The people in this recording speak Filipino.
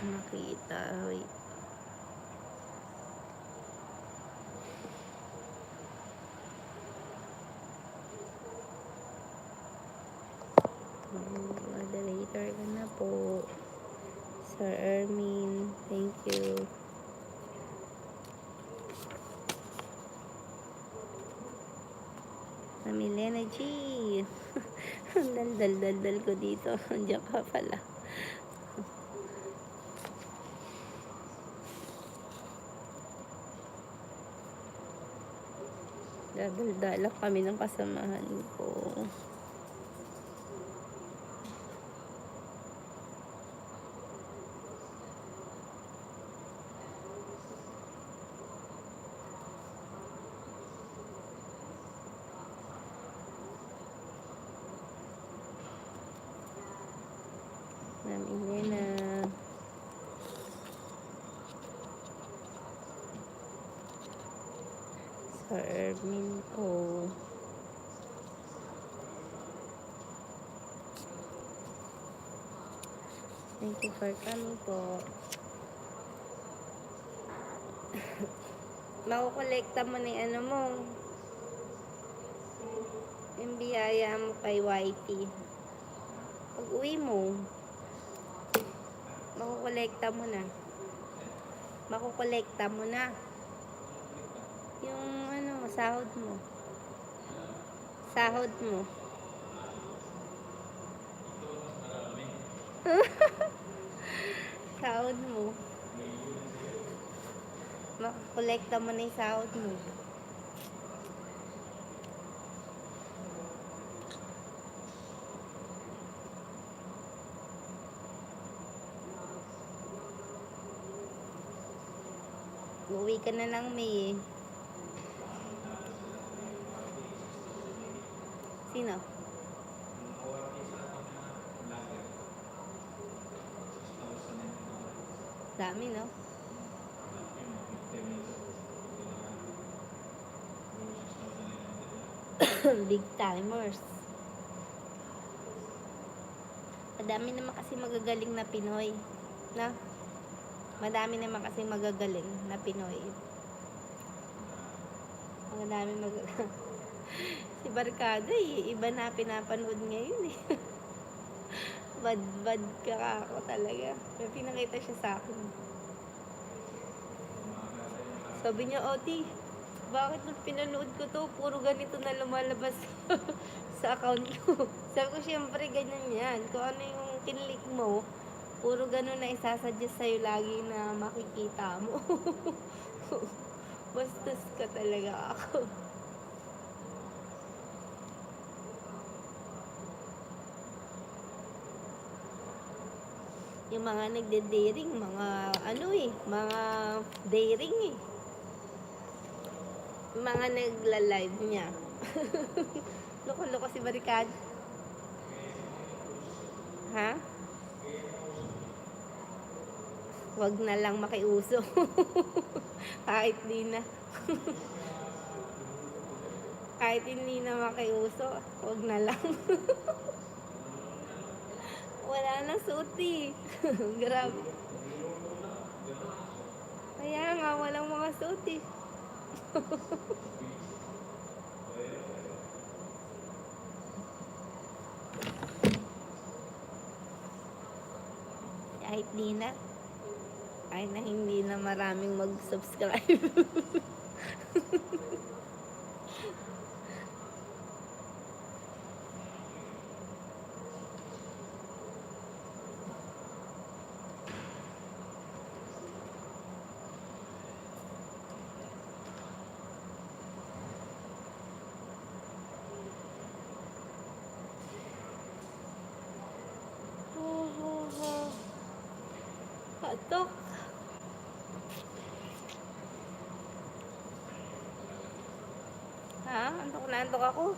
Makita. Wait. Moderator ka na po. Sir Ermin. Thank you. Milena G. Ang dal ko dito. Andiyan ka pala. Dadal-dala kami ng kasamahan ko. Ma'am Elena. Sir Ermin po. Thank you for coming po. Makukolekta mo na yung ano mo. Yung biyaya mo kay YT. Pag uwi mo, makukolekta mo na. Makukolekta mo na. Yung ano, sahod mo. Sahod mo. Sahod mo. Makukolekta mo na yung sahod mo. Uwi ka na ng May. Sino? Dami, no? Big timers. Madami naman kasi magagaling na Pinoy. Na? Madami naman kasi magagaling na Pinoy. Madami magagaling. Si Barkada, iba na pinapanood ngayon eh. Bad ka ako talaga. May pinakita siya sa akin. Sabi niya, Oti, bakit nung pinanood ko to, puro ganito na lumalabas sa account ko. Sabi ko, syempre, ganyan yan. Kung ano yung kinlik mo, puro ganun na isasuggest sa'yo lagi na makikita mo. Bastos ka talaga ako. Yung mga nagde-daring, mga ano eh, mga daring eh. Yung mga nagla-live niya. Loko-loko si Barikad. Ha? Wag na lang makiuso. Kahit di na. Kahit hindi na makiuso, wag na lang. Wala na suti. Grabe. Kaya nga, walang mga suti. Kahit di na. Kahit na hindi na maraming mag-subscribe. Patok. Ha? Antok na antok ako.